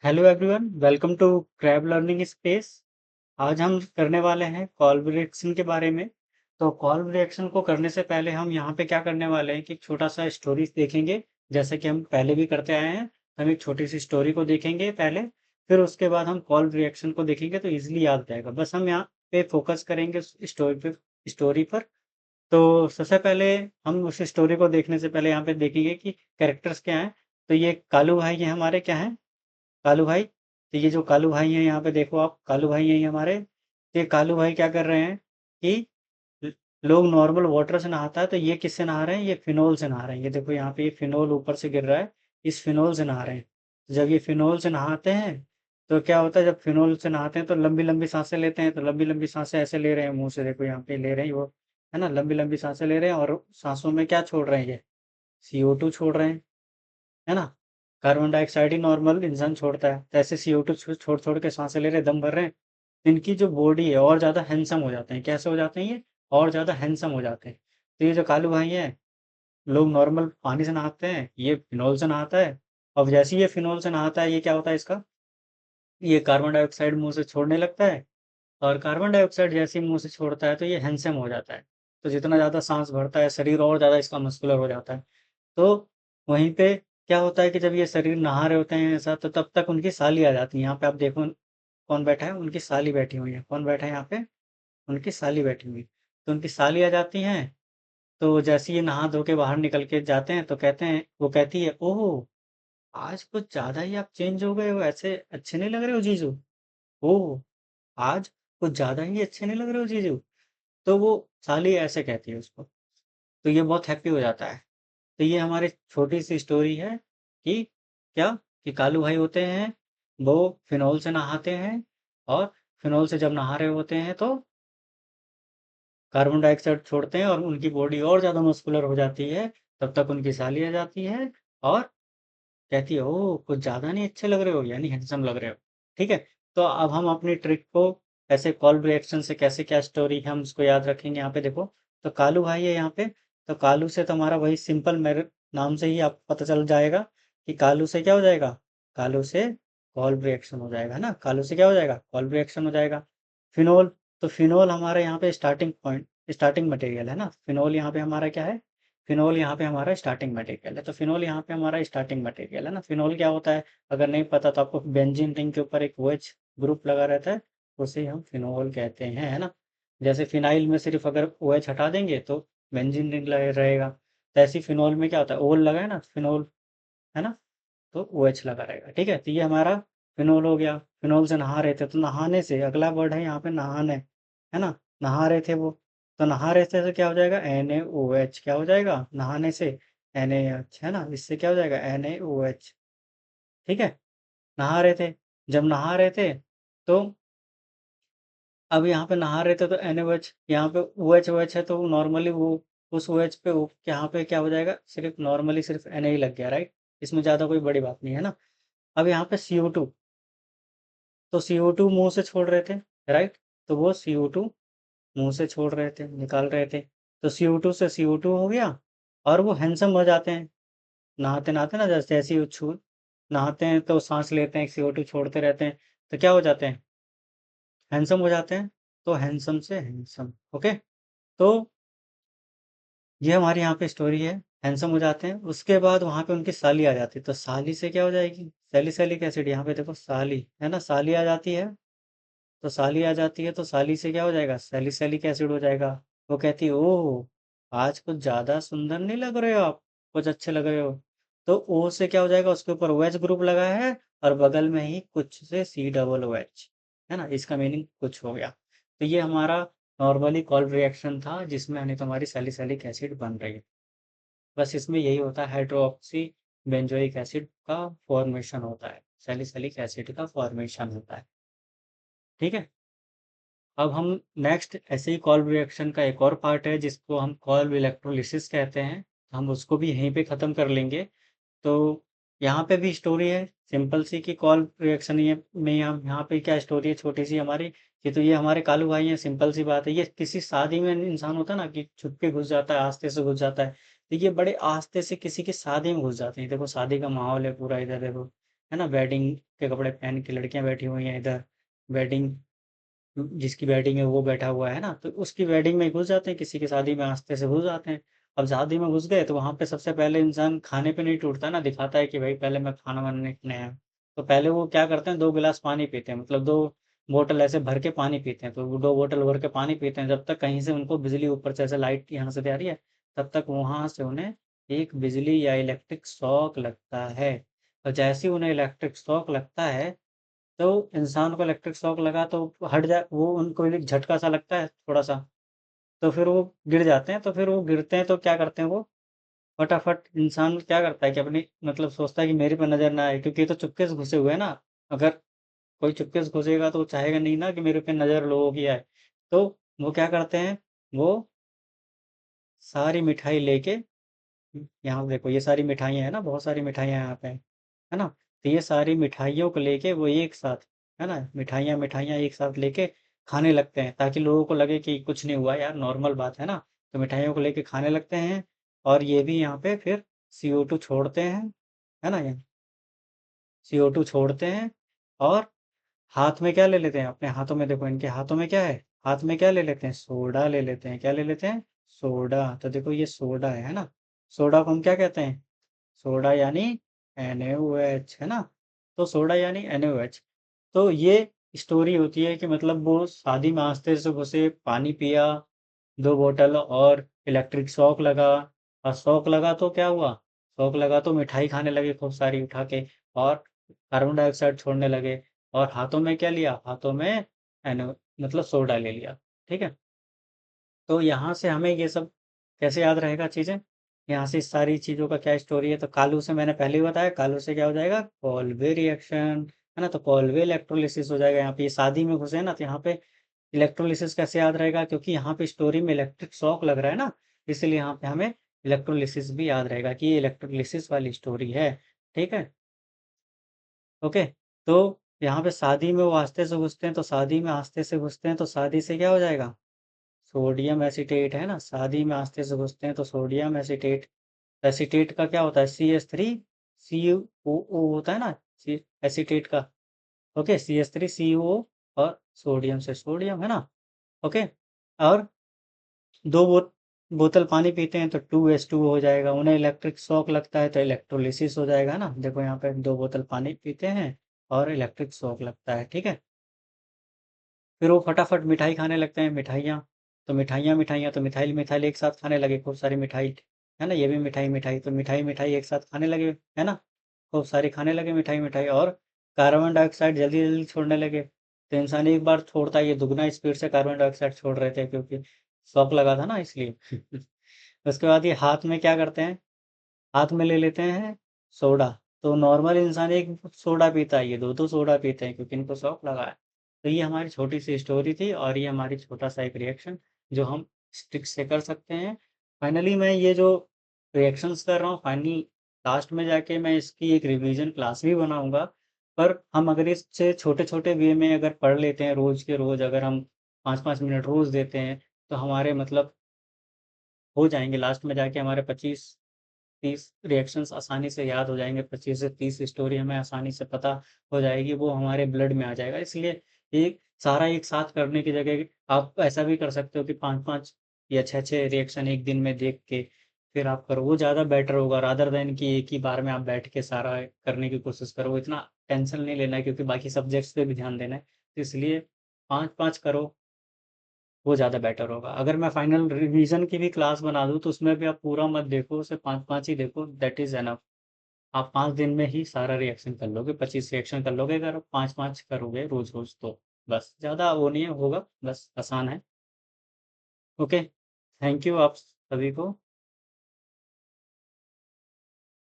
Hello everyone, welcome to Crab Learning Space. आज हम करने वाले हैं कॉल्व रिएक्शन के बारे में। तो कॉल्व रिएक्शन को करने से पहले हम यहाँ पे क्या करने वाले हैं कि छोटा सा स्टोरी देखेंगे। जैसे कि हम पहले भी करते आए हैं, हम एक छोटी सी स्टोरी को देखेंगे पहले, फिर उसके बाद हम कॉल्व रिएक्शन को देखेंगे तो इजीली याद रहेगा। बस हम यहाँ पे फोकस करेंगे स्टोरी पर। तो सबसे पहले हम उस स्टोरी को देखने से पहले यहाँ पे देखेंगे कि कैरेक्टर्स क्या हैं। तो ये कालू भाई ये हमारे क्या हैं, कालू भाई। तो ये जो कालू भाई हैं यहाँ पे देखो आप, कालू भाई हैं ये हमारे। तो ये कालू भाई क्या कर रहे हैं कि ल- लोग नॉर्मल वाटर से नहाता है, तो ये किससे नहा रहे हैं, ये फिनोल से नहा रहे हैं। ये देखो यहाँ पे ये फिनोल ऊपर से गिर रहा है, इस फिनोल से नहा रहे हैं। तो जब ये फिनोल से नहाते हैं तो क्या होता है, जब फिनोल से नहाते हैं तो लंबी लंबी सांसें लेते हैं। तो लंबी लंबी सांसें ऐसे ले रहे हैं मुंह से, देखो यहाँ पे ले रहे हैं वो, है ना, लंबी लंबी सांसें ले रहे हैं। और सांसों में क्या छोड़ रहे हैं, ये CO2 छोड़ रहे हैं, है ना। कार्बन डाइऑक्साइड ही नॉर्मल इंसान छोड़ता है, तो ऐसे CO2 छोड़ छोड़ के सांसें ले रहे हैं, दम भर रहे हैं। इनकी जो बॉडी है और ज़्यादा हैंडसम हो जाते हैं। कैसे हो जाते हैं ये, और ज़्यादा हैंडसम हो जाते हैं। तो ये जो कालू भाई हैं, लोग नॉर्मल पानी से नहाते हैं, ये फिनॉल से नहाता है। अब जैसे ही ये फिनॉल से नहाता है, ये क्या होता है इसका, ये कार्बन डाइऑक्साइड मुंह से छोड़ने लगता है। और कार्बन डाइऑक्साइड जैसे ही मुंह से छोड़ता है तो ये हैंडसम हो जाता है। तो जितना ज़्यादा सांस भरता है शरीर, और ज़्यादा इसका मस्कुलर हो जाता है। तो वहीं पे क्या होता है कि जब ये शरीर नहा रहे होते हैं ऐसा, तो तब तक उनकी साली आ जाती है। यहाँ पे आप देखो कौन बैठा है, उनकी साली बैठी हुई है। कौन बैठा है यहाँ पे, उनकी साली बैठी हुई। तो उनकी साली आ जाती हैं। तो जैसे ही ये नहा धो के बाहर निकल के जाते हैं तो कहते हैं, वो कहती है, ओह आज कुछ ज्यादा ही आप चेंज हो गए हो, ऐसे अच्छे नहीं लग रहे हो जीजू। ओह आज कुछ ज्यादा ही अच्छे नहीं लग रहे हो जीजू। तो वो साली ऐसे कहती है उसको। तो ये बहुत हैप्पी हो जाता है। तो ये हमारी छोटी सी स्टोरी है कि क्या, कि कालू भाई होते हैं, वो फिनॉल से नहाते हैं। और फिनॉल से जब नहा रहे होते हैं तो कार्बन डाइऑक्साइड छोड़ते हैं और उनकी बॉडी और ज़्यादा मस्कुलर हो जाती है। तब तक उनकी साली आ जाती है और कहती है, ओह कुछ ज़्यादा नहीं अच्छे लग रहे हो, यानी हैंडसम लग रहे हो। ठीक है। तो अब हम अपनी ट्रिक को ऐसे कॉल रिएक्शन से कैसे क्या स्टोरी है हम उसको याद रखेंगे। यहाँ पे देखो, तो कालू भाई है यहाँ पे। तो कालू से तो हमारा वही सिंपल, मेरे नाम से ही आपको पता चल जाएगा कि कालू से क्या हो जाएगा, कालू से कॉल रिएक्शन हो जाएगा, है ना। कालू से क्या हो जाएगा, कॉल रिएक्शन हो जाएगा। फिनोल, तो फिनोल हमारा यहाँ पे स्टार्टिंग पॉइंट, स्टार्टिंग मटेरियल है ना। फिनोल यहाँ पे हमारा क्या है, फिनोल यहाँ पे हमारा स्टार्टिंग मटेरियल है। तो फिनोल यहाँ पे हमारा स्टार्टिंग मटेरियल है ना। फिनोल क्या होता है, अगर नहीं पता तो आपको, बेंजीन रिंग के ऊपर एक OH ग्रुप लगा रहता है, उसे हम फिनोल कहते हैं, है ना। जैसे फिनाइल में सिर्फ अगर OH हटा देंगे तो बेंजीन रिंग लगे रहेगा, तो ऐसे फिनोल में क्या होता है, ओल लगा है ना, फिनोल, है ना। तो OH लगा रहेगा। ठीक है। तो ये हमारा फिनोल हो गया। फिनोल से नहा रहे थे, तो नहाने से अगला वर्ड है यहाँ पे नहाने, है ना। नहा रहे थे वो, तो नहा रहे थे तो क्या हो जाएगा, NaOH। क्या हो जाएगा, नहाने से NaH, है ना। इससे क्या हो जाएगा, NaOH। ठीक है। नहा रहे थे, जब नहा रहे थे तो अब यहाँ पे नहा रहे थे तो NaOH, यहाँ पे OH है तो नॉर्मली वो उस OH पे यहाँ पे क्या हो जाएगा, सिर्फ नॉर्मली सिर्फ Na ही लग गया, राइट। इसमें ज़्यादा कोई बड़ी बात नहीं है ना। अब यहाँ पे CO2, तो CO2 मुंह से छोड़ रहे थे, राइट। तो वो CO2 मुंह से छोड़ रहे थे, निकाल रहे थे। तो CO2 से CO2 हो गया, और वो हैंडसम हो जाते हैं नहाते नहाते ना। जैसे जैसे ही वो छू नहाते हैं तो सांस लेते हैं, CO2 छोड़ते रहते हैं, तो क्या हो जाते हैं, हैंडसम हो जाते हैं। तो हैंडसम से हैंडसम, ओके। तो ये हमारी यहाँ पे स्टोरी है, हैंडसम हो जाते हैं। उसके बाद वहाँ पे उनकी साली आ जाती है, तो साली से क्या हो जाएगी, सैलिसिलिक एसिड। यहाँ पे देखो साली, है ना, साली आ जाती है। तो साली आ जाती है तो साली से क्या हो जाएगा, सैलिसिलिक एसिड हो जाएगा। वो कहती है, ओह आज कुछ ज़्यादा सुंदर नहीं लग रहे हो आप, कुछ अच्छे लग रहे हो। तो ओ से क्या हो जाएगा, उसके ऊपर OH ग्रुप लगा है, और बगल में ही कुछ से COOH, है ना। इसका मीनिंग कुछ हो गया। तो ये हमारा नॉर्मली कॉल्ड रिएक्शन था, जिसमें नहीं तुम्हारी सैलिसिलिक एसिड बन रही है। बस इसमें यही होता है, हाइड्रोक्सी बेंजोइक एसिड का फॉर्मेशन होता है, सैलिसिलिक एसिड का फॉर्मेशन होता है। ठीक है। अब हम नेक्स्ट ऐसे ही कॉल्व रिएक्शन का एक और पार्ट है, जिसको हम कॉल्व इलेक्ट्रोलिसिस कहते हैं। हम उसको भी यहीं पे ख़त्म कर लेंगे। तो यहाँ पे भी स्टोरी है सिंपल सी, कि कॉल्व रिएक्शन ये में हम यहाँ पे क्या स्टोरी है छोटी सी हमारी, कि तो ये हमारे कालू भाई हैं। सिंपल सी बात है, ये किसी शादी में इंसान होता है ना, कि छुप के घुस जाता है, आस्ते से घुस जाता है। तो ये बड़े आस्ते से किसी की शादी में घुस जाते हैं। देखो शादी का माहौल है पूरा, इधर देखो है ना, वेडिंग के कपड़े पहन के लड़कियां बैठी हुई हैं इधर, वेडिंग जिसकी वेडिंग है वो बैठा हुआ है ना, तो उसकी वेडिंग में घुस जाते हैं, किसी की शादी में आस्ते से घुस जाते हैं। अब शादी में घुस गए तो वहां पे सबसे पहले इंसान खाने पे नहीं टूटता ना, दिखाता है कि भाई पहले मैं खाना बनाने आया हूं। तो पहले वो क्या करते हैं, 2 गिलास पानी पीते हैं, मतलब 2 बोतल ऐसे भर के पानी पीते हैं। तो वो 2 बोतल भर के पानी पीते हैं, जब तक कहीं से उनको बिजली ऊपर से ऐसे लाइट यहाँ से आ रही है, तब तक वहां से उन्हें एक बिजली या इलेक्ट्रिक शॉक लगता है। और जैसे ही उन्हें इलेक्ट्रिक शॉक लगता है, तो इंसान को इलेक्ट्रिक शॉक लगा तो हट जा वो उनको एक झटका सा लगता है थोड़ा सा, तो फिर वो गिर जाते हैं। तो फिर वो गिरते हैं तो क्या करते हैं वो, फटाफट इंसान क्या करता है कि अपनी मतलब सोचता है कि मेरे पे नजर ना आए, क्योंकि ये तो चुपके से घुसे हुए हैं ना। अगर कोई चुपके से घुसेगा तो वो चाहेगा नहीं ना कि मेरे पे नजर लोगों की आए। तो वो क्या करते हैं, वो सारी मिठाई लेके, यहाँ देखो ये सारी मिठाइयाँ हैं ना, बहुत सारी मिठाइयाँ यहाँ पे है ना। तो ये सारी मिठाइयों को लेके वो एक साथ, है ना, मिठाइयाँ मिठाइयाँ एक साथ लेके खाने लगते हैं, ताकि लोगों को लगे कि कुछ नहीं हुआ यार, नॉर्मल बात है ना। तो मिठाइयों को लेके खाने लगते हैं, और ये भी यहाँ पे फिर CO2 छोड़ते हैं, है ना, ये CO2 छोड़ते हैं। और हाथ में क्या ले लेते हैं, अपने हाथों में देखो, इनके हाथों में क्या है, हाथ में क्या ले लेते हैं, सोडा ले लेते हैं। क्या ले लेते हैं, सोडा। तो देखो ये सोडा है ना, सोडा को हम क्या कहते हैं, सोडा यानी NaOH, है ना। तो सोडा यानी NaOH। तो ये स्टोरी होती है कि मतलब वो शादी में आस्ते से घुसे, पानी पिया 2 बोतल, और इलेक्ट्रिक शॉक लगा। और शॉक लगा तो क्या हुआ, शॉक लगा तो मिठाई खाने लगे खूब सारी उठा के, और कार्बन डाइऑक्साइड छोड़ने लगे। और हाथों में क्या लिया, हाथों में मतलब सोडा ले लिया। ठीक है। तो यहाँ से हमें ये सब कैसे याद रहेगा चीज़ें, यहाँ से इस सारी चीज़ों का क्या स्टोरी है। तो कालू से मैंने पहले ही बताया, कालू से क्या हो जाएगा, कॉल्वे रिएक्शन, है ना। तो कॉल्वे इलेक्ट्रोलिसिस हो जाएगा। यहाँ पे ये शादी में घुसे हैं ना, तो यहाँ पे इलेक्ट्रोलिसिस कैसे याद रहेगा, क्योंकि यहाँ पे स्टोरी में इलेक्ट्रिक शॉक लग रहा है ना, इसलिए यहाँ पे हमें इलेक्ट्रोलिसिस भी याद रहेगा कि ये इलेक्ट्रोलिसिस वाली स्टोरी है। ठीक है। ओके। तो यहाँ पे शादी में वो आस्ते से घुसते हैं, तो शादी में आस्ते से घुसते हैं, तो शादी से क्या हो जाएगा, सोडियम एसीटेट, है ना। शादी में आस्ते से घुसते हैं तो सोडियम एसीटेट, एसीटेट का क्या होता है, CH3COO होता है ना, एसीटेट का। ओके, CH3CO, और सोडियम से सोडियम, है ना। ओके। और 2 बोतल पानी पीते हैं तो 2H2 हो जाएगा। उन्हें इलेक्ट्रिक शॉक लगता है तो इलेक्ट्रोलिसिस हो जाएगा ना। देखो यहाँ पे 2 बोतल पानी पीते हैं और इलेक्ट्रिक शॉक लगता है। ठीक है। फिर वो फटाफट मिठाई खाने लगते हैं, मिठाइयाँ। तो मिठाइयाँ मिठाइयाँ तो मिठाई मिठाई एक साथ खाने लगे, खूब सारी मिठाई, है ना। ये भी मिठाई मिठाई, तो मिठाई मिठाई एक साथ खाने लगे, है ना। खूब सारी खाने लगे मिठाई मिठाई, और कार्बन डाइऑक्साइड जल्दी जल्दी छोड़ने लगे। तो इंसान एक बार छोड़ता है, ये दुगना स्पीड से कार्बन डाइऑक्साइड छोड़ रहे थे, क्योंकि शॉक लगा था ना, इसलिए। उसके बाद ये हाथ में क्या करते हैं, हाथ में ले लेते हैं सोडा। तो नॉर्मल इंसान एक सोडा पीता है, ये दो दो सोडा पीते हैं, क्योंकि इनको शौक लगा है। तो ये हमारी छोटी सी स्टोरी थी, और ये हमारी छोटा सा एक रिएक्शन जो हम स्टिक से कर सकते हैं। फाइनली मैं ये जो रिएक्शंस कर रहा हूँ, फाइनली लास्ट में जाके मैं इसकी एक रिवीजन क्लास भी बनाऊंगा। पर हम अगर इससे छोटे छोटे वे में अगर पढ़ लेते हैं, रोज के रोज अगर हम 5-5 मिनट रोज देते हैं, तो हमारे मतलब हो जाएंगे, लास्ट में जाके हमारे 25-30 रिएक्शंस आसानी से याद हो जाएंगे, 25 से 30 स्टोरी हमें आसानी से पता हो जाएगी, वो हमारे ब्लड में आ जाएगा। इसलिए एक सारा एक साथ करने की जगह आप ऐसा भी कर सकते हो कि 5-5 या 6-6 रिएक्शन एक दिन में देख के फिर आप करो, वो ज़्यादा बेटर होगा, रादर देन कि एक ही बार में आप बैठ के सारा करने की कोशिश करो। इतना टेंशन नहीं लेना है, क्योंकि बाकी सब्जेक्ट्स पे भी ध्यान देना है, तो इसलिए 5-5 करो, वो ज़्यादा बेटर होगा। अगर मैं फाइनल रिवीजन की भी क्लास बना दूँ, तो उसमें भी आप पूरा मत देखो, उसे 5-5 ही देखो, दैट इज़ एनफ। आप 5 दिन में ही सारा रिएक्शन कर लोगे, 25 रिएक्शन कर लोगे, अगर 5-5 करोगे रोज रोज तो। बस ज़्यादा वो नहीं होगा, बस आसान है। ओके। थैंक यू आप सभी को।